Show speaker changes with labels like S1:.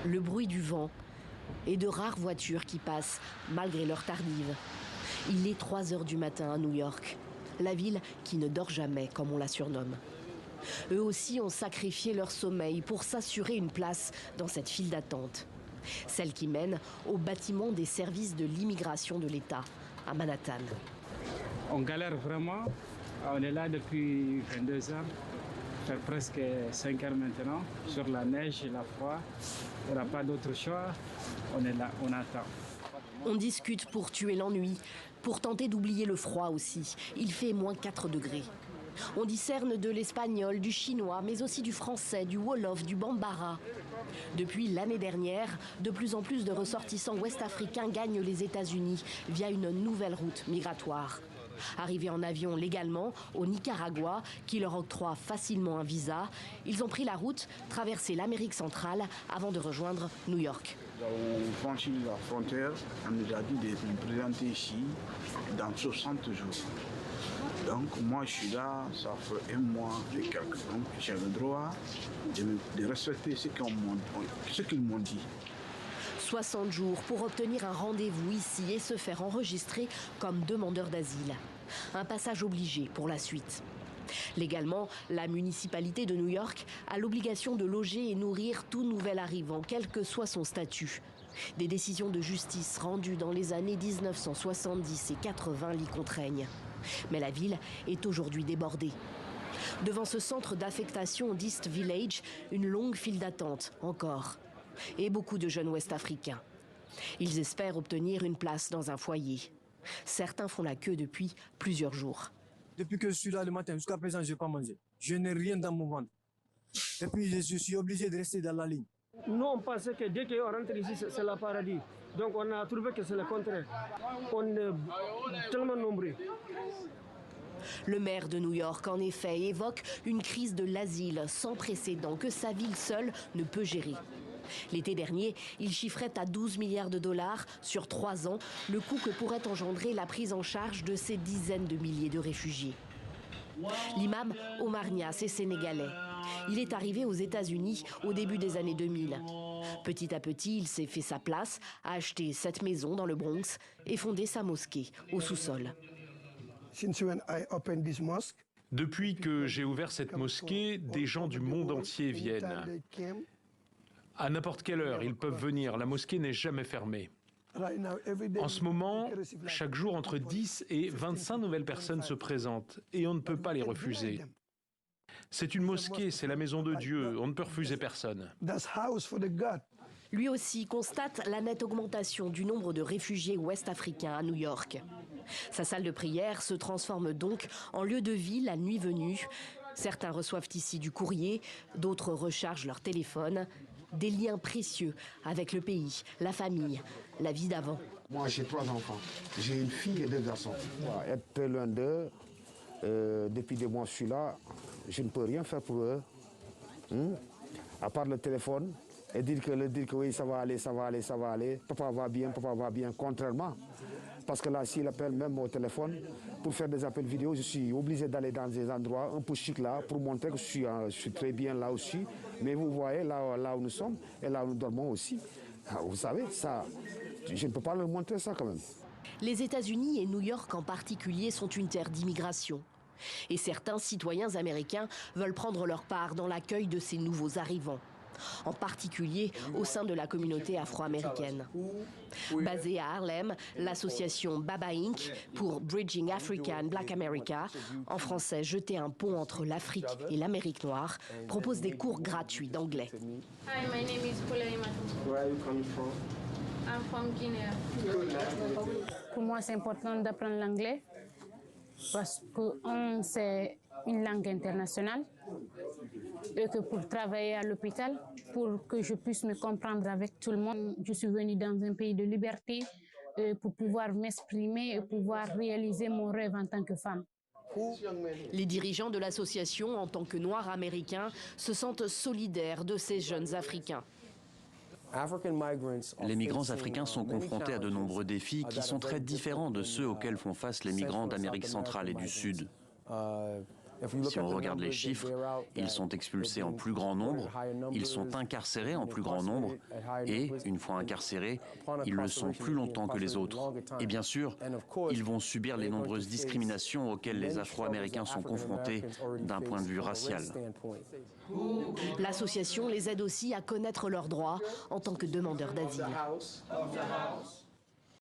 S1: le bruit du vent et de rares voitures qui passent malgré l'heure tardive. Il est 3 heures du matin à New York, la ville qui ne dort jamais comme on la surnomme. Eux aussi ont sacrifié leur sommeil pour s'assurer une place dans cette file d'attente. Celle qui mène au bâtiment des services de l'immigration de l'État, à Manhattan.
S2: On galère vraiment. On est là depuis 22 heures. Ça fait presque 5 heures maintenant. Sur la neige et la froid. On n'a pas d'autre choix. On est là, on attend.
S1: On discute pour tuer l'ennui, pour tenter d'oublier le froid aussi. Il fait moins 4 degrés. On discerne de l'espagnol, du chinois, mais aussi du français, du wolof, du bambara. Depuis l'année dernière, de plus en plus de ressortissants ouest-africains gagnent les États-Unis via une nouvelle route migratoire. Arrivés en avion légalement au Nicaragua, qui leur octroie facilement un visa, ils ont pris la route, traversé l'Amérique centrale avant de rejoindre New York.
S3: Nous avons franchi la frontière, on nous a dit de nous présenter ici dans 60 jours. Donc moi je suis là, ça fait 1 mois et quelques. Donc j'ai le droit de respecter ce qu'ils m'ont dit.
S1: 60 jours pour obtenir un rendez-vous ici et se faire enregistrer comme demandeur d'asile. Un passage obligé pour la suite. Légalement, la municipalité de New York a l'obligation de loger et nourrir tout nouvel arrivant, quel que soit son statut. Des décisions de justice rendues dans les années 1970 et 80 l'y contraignent. Mais la ville est aujourd'hui débordée. Devant ce centre d'affectation d'East Village, une longue file d'attente, encore. Et beaucoup de jeunes ouest-africains. Ils espèrent obtenir une place dans un foyer. Certains font la queue depuis plusieurs jours.
S4: Depuis que je suis là le matin, jusqu'à présent, je n'ai pas mangé. Je n'ai rien dans mon ventre. Et puis, je suis obligé de rester dans la ligne.
S5: Nous, on pensait que dès qu'on rentre ici, c'est le paradis. Donc, on a trouvé que c'est le contraire. On est tellement nombreux.
S1: Le maire de New York, en effet, évoque une crise de l'asile sans précédent que sa ville seule ne peut gérer. L'été dernier, il chiffrait à 12 milliards de dollars sur 3 ans le coût que pourrait engendrer la prise en charge de ces dizaines de milliers de réfugiés. L'imam Omar Niass est sénégalais. Il est arrivé aux États-Unis au début des années 2000. Petit à petit, il s'est fait sa place, a acheté cette maison dans le Bronx et fondé sa mosquée au sous-sol.
S6: Depuis que j'ai ouvert cette mosquée, des gens du monde entier viennent. À n'importe quelle heure, ils peuvent venir. La mosquée n'est jamais fermée. En ce moment, chaque jour, entre 10 et 25 nouvelles personnes se présentent et on ne peut pas les refuser. C'est une mosquée, c'est la maison de Dieu. On ne peut refuser personne.
S1: Lui aussi constate la nette augmentation du nombre de réfugiés ouest-africains à New York. Sa salle de prière se transforme donc en lieu de vie la nuit venue. Certains reçoivent ici du courrier, d'autres rechargent leur téléphone. Des liens précieux avec le pays, la famille, la vie d'avant.
S3: Moi j'ai 3 enfants, j'ai une fille et 2 garçons.
S7: Être loin d'eux, depuis des mois je suis là, je ne peux rien faire pour eux. À part le téléphone et dire que oui ça va aller, ça va aller, ça va aller. Papa va bien, contrairement. Parce que là, s'il appelle même au téléphone, pour faire des appels vidéo, je suis obligé d'aller dans des endroits un peu chics là, pour montrer que je suis très bien là aussi. Mais vous voyez, là où nous sommes, et là où nous dormons aussi, vous savez, ça, je ne peux pas leur montrer ça quand même.
S1: Les États-Unis et New York en particulier sont une terre d'immigration. Et certains citoyens américains veulent prendre leur part dans l'accueil de ces nouveaux arrivants. En particulier au sein de la communauté afro-américaine. Basée à Harlem, l'association Baba Inc. pour Bridging Africa and Black America, en français jeter un pont entre l'Afrique et l'Amérique noire, propose des cours gratuits d'anglais.
S8: Hi, my name is Pulaima.
S3: Where are you coming from?
S8: I'm from Guinea.
S9: Pour moi, c'est important d'apprendre l'anglais parce que c'est une langue internationale et que pour travailler à l'hôpital, pour que je puisse me comprendre avec tout le monde, je suis venue dans un pays de liberté pour pouvoir m'exprimer et pouvoir réaliser mon rêve en tant que femme.
S1: Les dirigeants de l'association, en tant que Noirs américains, se sentent solidaires de ces jeunes Africains.
S10: Les migrants africains sont confrontés à de nombreux défis qui sont très différents de ceux auxquels font face les migrants d'Amérique centrale et du Sud. Si on regarde les chiffres, ils sont expulsés en plus grand nombre, ils sont incarcérés en plus grand nombre, et, une fois incarcérés, ils le sont plus longtemps que les autres. Et bien sûr, ils vont subir les nombreuses discriminations auxquelles les Afro-Américains sont confrontés d'un point de vue racial.
S1: L'association les aide aussi à connaître leurs droits en tant que demandeurs d'asile.